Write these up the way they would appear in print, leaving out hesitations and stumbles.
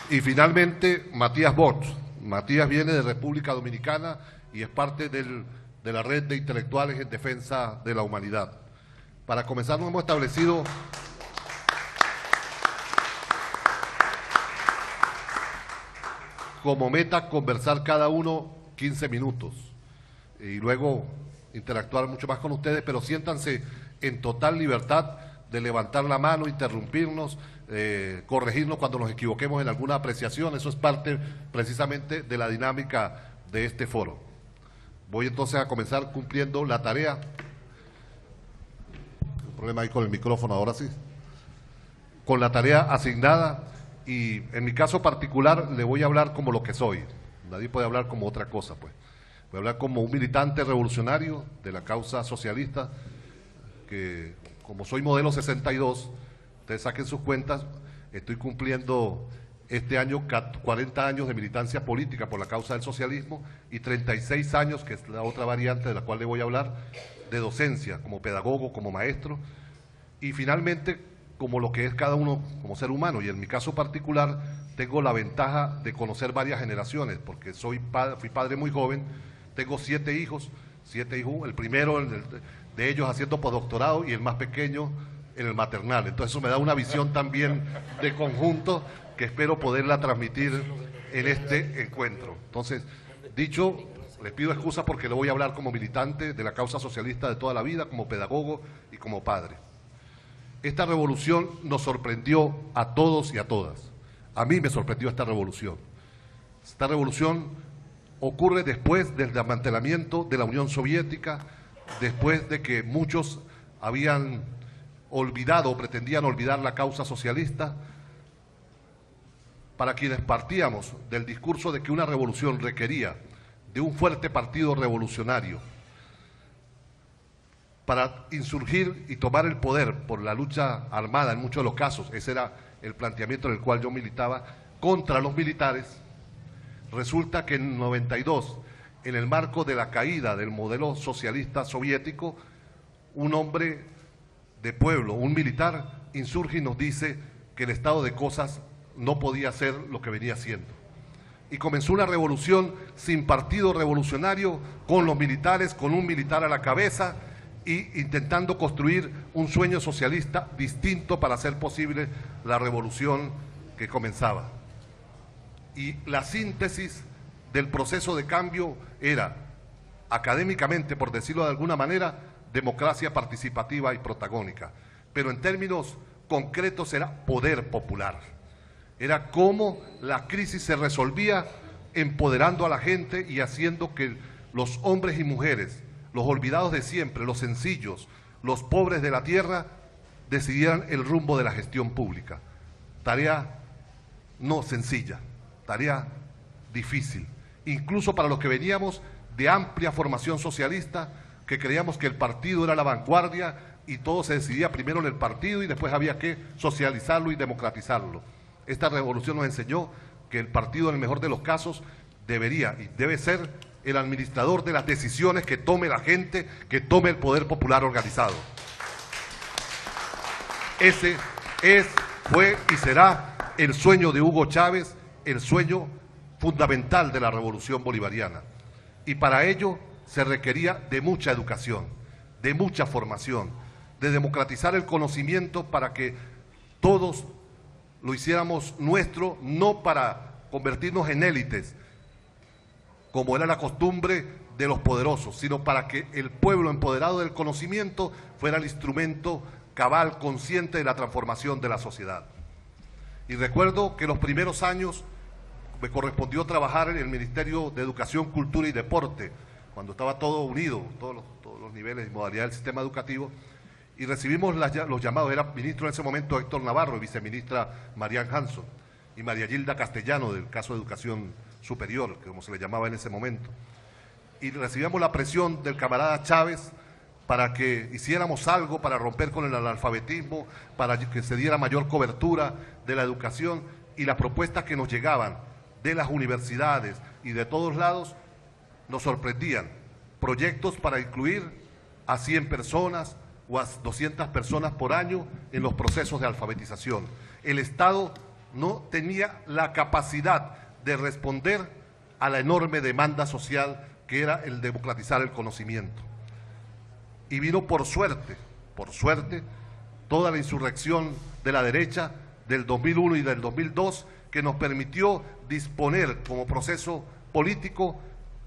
Y finalmente, Matías Bort. Matías viene de República Dominicana y es parte de la red de intelectuales en defensa de la humanidad. Para comenzar, nos hemos establecido como meta conversar cada uno 15 minutos y luego interactuar mucho más con ustedes, pero siéntanse en total libertad de levantar la mano, interrumpirnos, corregirnos cuando nos equivoquemos en alguna apreciación. Eso es parte precisamente de la dinámica de este foro. Voy entonces a comenzar cumpliendo la tarea. Un problema ahí con el micrófono, ahora sí. Con la tarea asignada, y en mi caso particular le voy a hablar como lo que soy. Nadie puede hablar como otra cosa, pues. Voy a hablar como un militante revolucionario de la causa socialista, que como soy modelo 62, ustedes saquen sus cuentas, estoy cumpliendo este año 40 años de militancia política por la causa del socialismo y 36 años, que es la otra variante de la cual le voy a hablar, de docencia, como pedagogo, como maestro, y finalmente como lo que es cada uno como ser humano. Y en mi caso particular tengo la ventaja de conocer varias generaciones, porque fui padre muy joven, tengo 7 hijos, el primero de ellos haciendo postdoctorado y el más pequeño en el maternal. Entonces eso me da una visión también de conjunto que espero poderla transmitir en este encuentro. Entonces, dicho, les pido excusas porque le voy a hablar como militante de la causa socialista de toda la vida, como pedagogo y como padre. Esta revolución nos sorprendió a todos y a todas. A mí me sorprendió esta revolución. Esta revolución ocurre después del desmantelamiento de la Unión Soviética, después de que muchos habían olvidado o pretendían olvidar la causa socialista. Para quienes partíamos del discurso de que una revolución requería de un fuerte partido revolucionario para insurgir y tomar el poder por la lucha armada en muchos de los casos, ese era el planteamiento en el cual yo militaba, contra los militares, resulta que en 92, en el marco de la caída del modelo socialista soviético, un hombre de pueblo, un militar, insurge y nos dice que el estado de cosas no podía ser lo que venía siendo. Y comenzó una revolución sin partido revolucionario, con los militares, con un militar a la cabeza, y intentando construir un sueño socialista distinto para hacer posible la revolución que comenzaba. Y la síntesis del proceso de cambio era, académicamente, por decirlo de alguna manera, democracia participativa y protagónica, pero en términos concretos era poder popular. Era cómo la crisis se resolvía empoderando a la gente y haciendo que los hombres y mujeres, los olvidados de siempre, los sencillos, los pobres de la tierra, decidieran el rumbo de la gestión pública. Tarea no sencilla, tarea difícil, incluso para los que veníamos de amplia formación socialista, que creíamos que el partido era la vanguardia y todo se decidía primero en el partido y después había que socializarlo y democratizarlo. Esta revolución nos enseñó que el partido, en el mejor de los casos, debería y debe ser el administrador de las decisiones que tome la gente, que tome el poder popular organizado. Ese fue y será el sueño de Hugo Chávez, el sueño fundamental de la revolución bolivariana. Y para ello se requería de mucha educación, de mucha formación, de democratizar el conocimiento para que todos lo hiciéramos nuestro, no para convertirnos en élites, como era la costumbre de los poderosos, sino para que el pueblo empoderado del conocimiento fuera el instrumento cabal, consciente de la transformación de la sociedad. Y recuerdo que los primeros años me correspondió trabajar en el Ministerio de Educación, Cultura y Deporte, cuando estaba todo unido, todos los niveles y modalidades del sistema educativo, y recibimos los llamados. Era ministro en ese momento Héctor Navarro, y viceministra Marian Hanson, y María Gilda Castellano, del caso de Educación Superior, que como se le llamaba en ese momento. Y recibíamos la presión del camarada Chávez para que hiciéramos algo para romper con el analfabetismo, para que se diera mayor cobertura de la educación, y las propuestas que nos llegaban de las universidades y de todos lados nos sorprendían. Proyectos para incluir a 100 personas o a 200 personas por año en los procesos de alfabetización. El Estado no tenía la capacidad de responder a la enorme demanda social que era el democratizar el conocimiento. Y vino por suerte, toda la insurrección de la derecha del 2001 y del 2002, que nos permitió disponer como proceso político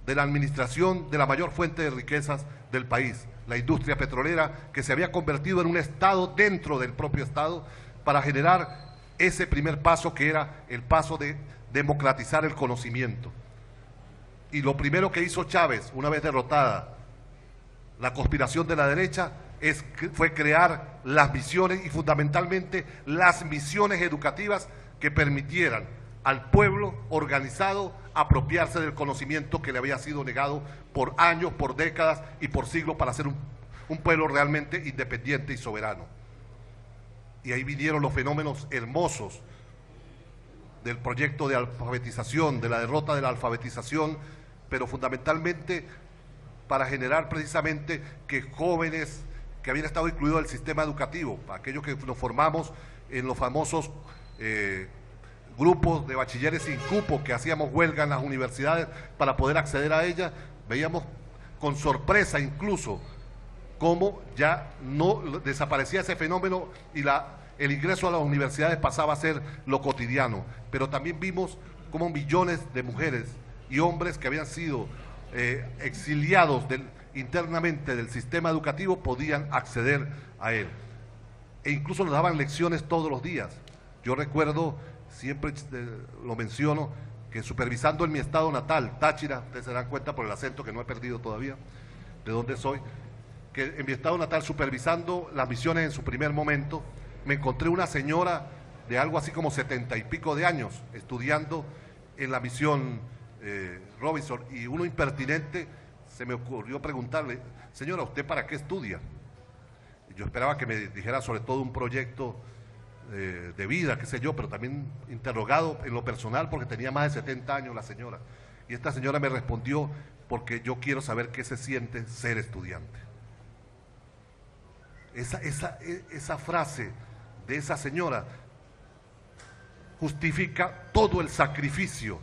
de la administración de la mayor fuente de riquezas del país, la industria petrolera, que se había convertido en un Estado dentro del propio Estado, para generar ese primer paso que era el paso de democratizar el conocimiento. Y lo primero que hizo Chávez, una vez derrotada la conspiración de la derecha, fue crear las misiones, y fundamentalmente las misiones educativas que permitieran al pueblo organizado apropiarse del conocimiento que le había sido negado por años, por décadas y por siglos, para ser un pueblo realmente independiente y soberano. Y ahí vinieron los fenómenos hermosos del proyecto de alfabetización, de la derrota de la alfabetización, pero fundamentalmente para generar precisamente que jóvenes que habían estado incluidos en el sistema educativo, aquellos que nos formamos en los famosos grupos de bachilleres sin cupo, que hacíamos huelga en las universidades para poder acceder a ellas, veíamos con sorpresa incluso cómo ya no desaparecía ese fenómeno y el ingreso a las universidades pasaba a ser lo cotidiano. Pero también vimos cómo millones de mujeres y hombres que habían sido exiliados internamente del sistema educativo podían acceder a él. E incluso nos daban lecciones todos los días. Yo recuerdo, siempre lo menciono, que supervisando en mi estado natal, Táchira, ustedes se dan cuenta por el acento que no he perdido todavía, de dónde soy, que en mi estado natal, supervisando las misiones en su primer momento, me encontré una señora de algo así como 70 y pico de años, estudiando en la misión Robinson, y uno impertinente se me ocurrió preguntarle: señora, ¿usted para qué estudia? Y yo esperaba que me dijera sobre todo un proyecto de vida, qué sé yo, pero también interrogado en lo personal, porque tenía más de 70 años la señora. Y esta señora me respondió: porque yo quiero saber qué se siente ser estudiante. Esa frase de esa señora justifica todo el sacrificio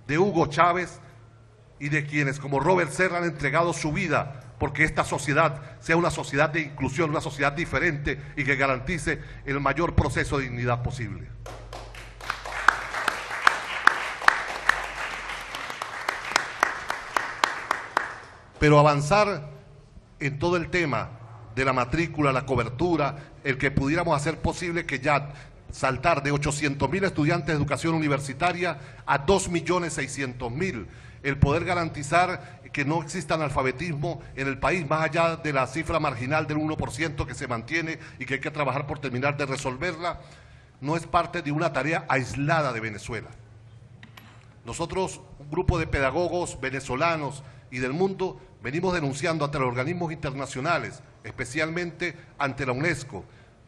de Hugo Chávez y de quienes como Robert Serra han entregado su vida porque esta sociedad sea una sociedad de inclusión, una sociedad diferente y que garantice el mayor proceso de dignidad posible. Pero avanzar en todo el tema de la matrícula, la cobertura, el que pudiéramos hacer posible que ya saltar de 800.000 estudiantes de educación universitaria a 2.600.000, el poder garantizar que no exista analfabetismo en el país, más allá de la cifra marginal del 1% que se mantiene y que hay que trabajar por terminar de resolverla, no es parte de una tarea aislada de Venezuela. Nosotros, un grupo de pedagogos venezolanos y del mundo, venimos denunciando ante los organismos internacionales, especialmente ante la UNESCO,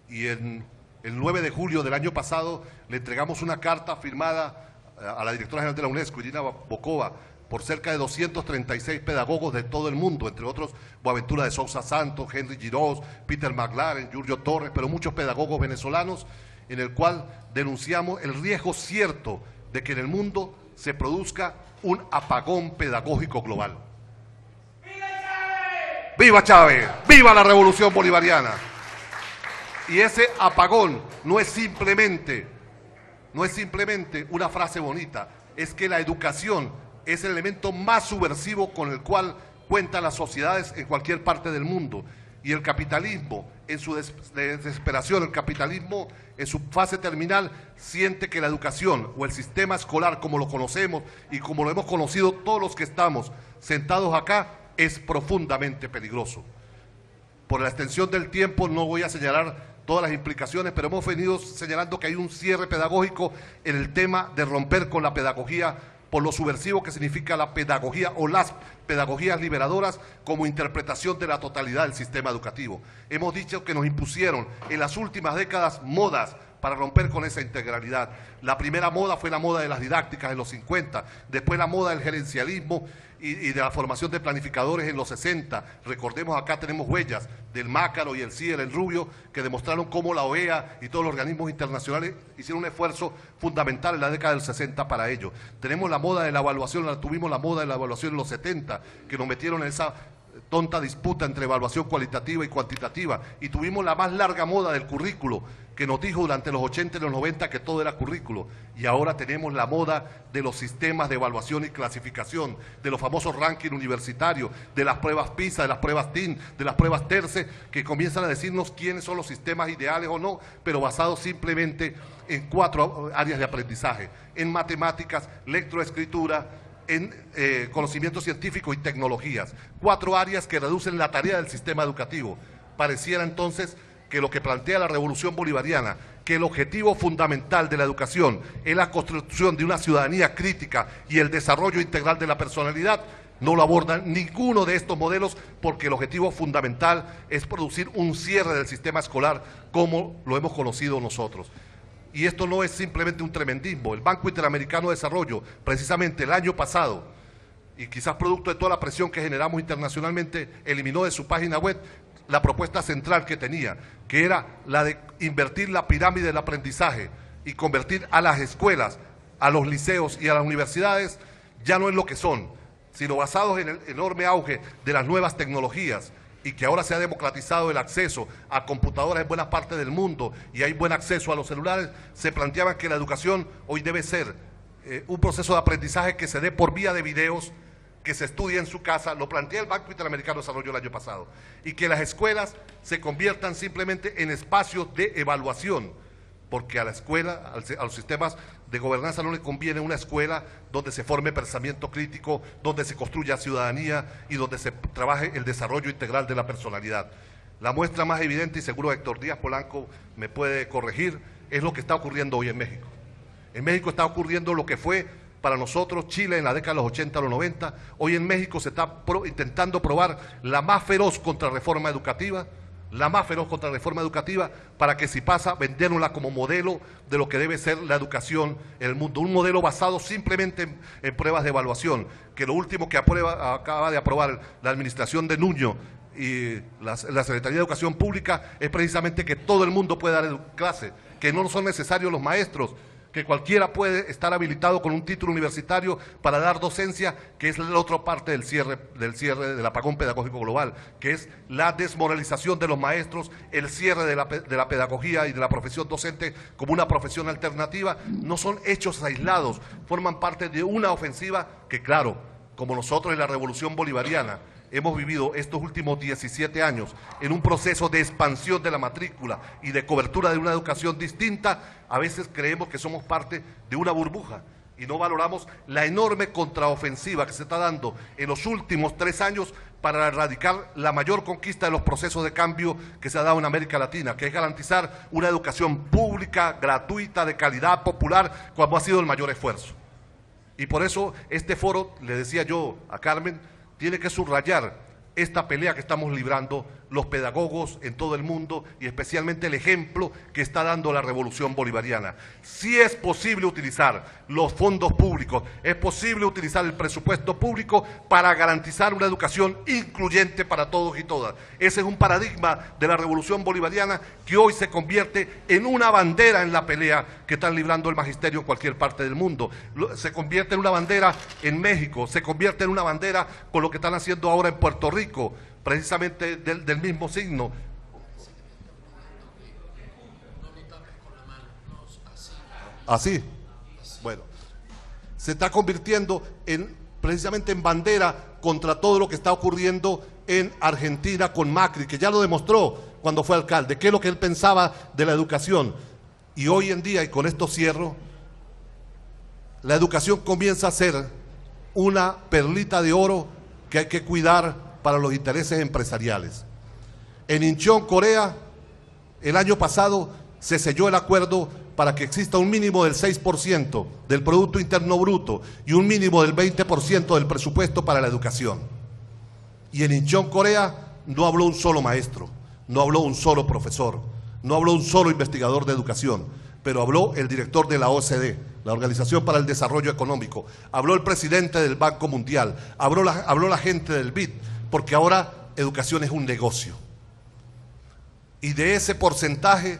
y el 9 de julio del año pasado le entregamos una carta firmada a la directora general de la UNESCO, Irina Bokova, por cerca de 236 pedagogos de todo el mundo, entre otros Boaventura de Sousa Santos, Henry Girós, Peter McLaren, Giorgio Torres, pero muchos pedagogos venezolanos, en el cual denunciamos el riesgo cierto de que en el mundo se produzca un apagón pedagógico global. ¡Viva Chávez! ¡Viva la revolución bolivariana! Y ese apagón no es simplemente una frase bonita, es que la educación es el elemento más subversivo con el cual cuentan las sociedades en cualquier parte del mundo. Y el capitalismo, en su desesperación, el capitalismo en su fase terminal, siente que la educación o el sistema escolar como lo conocemos y como lo hemos conocido todos los que estamos sentados acá, es profundamente peligroso. Por la extensión del tiempo no voy a señalar todas las implicaciones, pero hemos venido señalando que hay un cierre pedagógico en el tema de romper con la pedagogía por lo subversivo que significa la pedagogía o las pedagogías liberadoras como interpretación de la totalidad del sistema educativo. Hemos dicho que nos impusieron en las últimas décadas modas para romper con esa integralidad. La primera moda fue la moda de las didácticas en los 50, después la moda del gerencialismo y de la formación de planificadores en los 60. Recordemos, acá tenemos huellas del Mácaro y el CIER, el Rubio, que demostraron cómo la OEA y todos los organismos internacionales hicieron un esfuerzo fundamental en la década del 60 para ello. Tenemos la moda de la evaluación, tuvimos la moda de la evaluación en los 70, que nos metieron en esa tonta disputa entre evaluación cualitativa y cuantitativa, y tuvimos la más larga moda del currículo, que nos dijo durante los 80 y los 90 que todo era currículo, y ahora tenemos la moda de los sistemas de evaluación y clasificación, de los famosos rankings universitarios, de las pruebas PISA, de las pruebas TIN, de las pruebas TERCE, que comienzan a decirnos quiénes son los sistemas ideales o no, pero basados simplemente en 4 áreas de aprendizaje: en matemáticas, lectoescritura, en conocimiento científico y tecnologías. 4 áreas que reducen la tarea del sistema educativo. Pareciera entonces que lo que plantea la Revolución Bolivariana, que el objetivo fundamental de la educación es la construcción de una ciudadanía crítica y el desarrollo integral de la personalidad, no lo aborda ninguno de estos modelos, porque el objetivo fundamental es producir un cierre del sistema escolar como lo hemos conocido nosotros. Y esto no es simplemente un tremendismo. El Banco Interamericano de Desarrollo, precisamente el año pasado, y quizás producto de toda la presión que generamos internacionalmente, eliminó de su página web la propuesta central que tenía, que era la de invertir la pirámide del aprendizaje y convertir a las escuelas, a los liceos y a las universidades ya no en lo que son, sino basados en el enorme auge de las nuevas tecnologías, y que ahora se ha democratizado el acceso a computadoras en buena parte del mundo y hay buen acceso a los celulares. Se planteaba que la educación hoy debe ser un proceso de aprendizaje que se dé por vía de videos, que se estudie en su casa, lo plantea el Banco Interamericano de Desarrollo el año pasado, y que las escuelas se conviertan simplemente en espacios de evaluación, porque a la escuela, a los sistemas de gobernanza no le conviene una escuela donde se forme pensamiento crítico, donde se construya ciudadanía y donde se trabaje el desarrollo integral de la personalidad. La muestra más evidente, y seguro Héctor Díaz Polanco me puede corregir, es lo que está ocurriendo hoy en México. En México está ocurriendo lo que fue para nosotros Chile en la década de los 80 a los 90. Hoy en México se está intentando probar la más feroz contrarreforma educativa, para que, si pasa, venderla como modelo de lo que debe ser la educación en el mundo. Un modelo basado simplemente en pruebas de evaluación, que lo último que acaba de aprobar la administración de Nuño y la Secretaría de Educación Pública es precisamente que todo el mundo puede dar clase, que no son necesarios los maestros, que cualquiera puede estar habilitado con un título universitario para dar docencia, que es la otra parte del cierre del apagón pedagógico global, que es la desmoralización de los maestros, el cierre de la pedagogía y de la profesión docente como una profesión alternativa. No son hechos aislados, forman parte de una ofensiva que, claro, como nosotros en la Revolución Bolivariana hemos vivido estos últimos 17 años en un proceso de expansión de la matrícula y de cobertura de una educación distinta, a veces creemos que somos parte de una burbuja y no valoramos la enorme contraofensiva que se está dando en los últimos 3 años para erradicar la mayor conquista de los procesos de cambio que se ha dado en América Latina, que es garantizar una educación pública, gratuita, de calidad, popular, como ha sido el mayor esfuerzo. Y por eso este foro, le decía yo a Carmen, tiene que subrayar esta pelea que estamos librando los pedagogos en todo el mundo y especialmente el ejemplo que está dando la Revolución Bolivariana. Sí es posible utilizar los fondos públicos, es posible utilizar el presupuesto público para garantizar una educación incluyente para todos y todas. Ese es un paradigma de la Revolución Bolivariana que hoy se convierte en una bandera en la pelea que están librando el magisterio en cualquier parte del mundo. Se convierte en una bandera en México, se convierte en una bandera con lo que están haciendo ahora en Puerto Rico, precisamente del mismo signo. Así, bueno, se está convirtiendo precisamente en bandera contra todo lo que está ocurriendo en Argentina con Macri, que ya lo demostró cuando fue alcalde, qué es lo que él pensaba de la educación. Y hoy en día, y con esto cierro, la educación comienza a ser una perlita de oro que hay que cuidar para los intereses empresariales. En Incheon, Corea, el año pasado se selló el acuerdo para que exista un mínimo del 6% del Producto Interno Bruto y un mínimo del 20% del presupuesto para la educación. Y en Incheon, Corea, no habló un solo maestro, no habló un solo profesor, no habló un solo investigador de educación. pero habló el director de la OCDE, la Organización para el Desarrollo Económico, habló el presidente del Banco Mundial, habló la gente del BID, porque ahora educación es un negocio. Y de ese porcentaje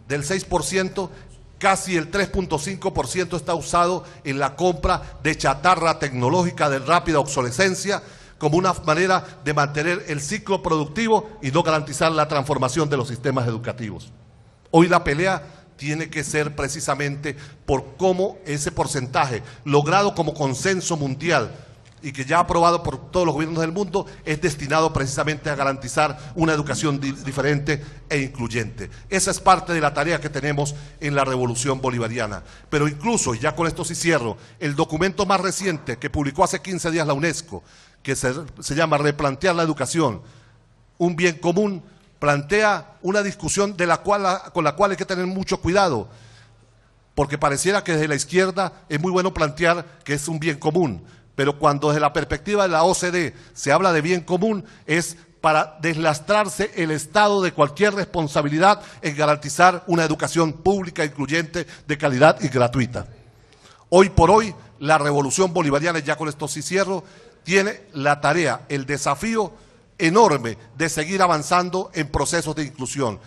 del 6%, casi el 3.5% está usado en la compra de chatarra tecnológica de rápida obsolescencia, como una manera de mantener el ciclo productivo y no garantizar la transformación de los sistemas educativos. Hoy la pelea tiene que ser precisamente por cómo ese porcentaje, logrado como consenso mundial y que ya aprobado por todos los gobiernos del mundo, es destinado precisamente a garantizar una educación diferente e incluyente. Esa es parte de la tarea que tenemos en la Revolución Bolivariana. Pero incluso, y ya con esto sí cierro, el documento más reciente que publicó hace 15 días la UNESCO, que se llama Replantear la educación, un bien común, plantea una discusión con la cual hay que tener mucho cuidado, porque pareciera que desde la izquierda es muy bueno plantear que es un bien común, pero cuando desde la perspectiva de la OCDE se habla de bien común es para deslastrarse el Estado de cualquier responsabilidad en garantizar una educación pública, incluyente, de calidad y gratuita. Hoy por hoy, la Revolución Bolivariana, y ya con esto sí cierro, tiene la tarea, el desafío enorme de seguir avanzando en procesos de inclusión.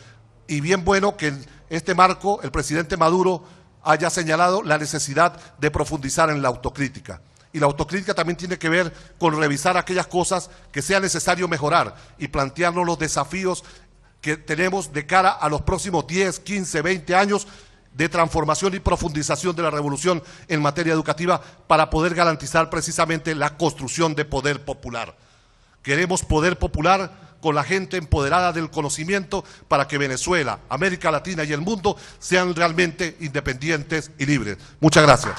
Y bien bueno que en este marco el presidente Maduro haya señalado la necesidad de profundizar en la autocrítica. Y la autocrítica también tiene que ver con revisar aquellas cosas que sea necesario mejorar y plantearnos los desafíos que tenemos de cara a los próximos 10, 15, 20 años de transformación y profundización de la revolución en materia educativa para poder garantizar precisamente la construcción de poder popular. Queremos poder popular con la gente empoderada del conocimiento para que Venezuela, América Latina y el mundo sean realmente independientes y libres. Muchas gracias.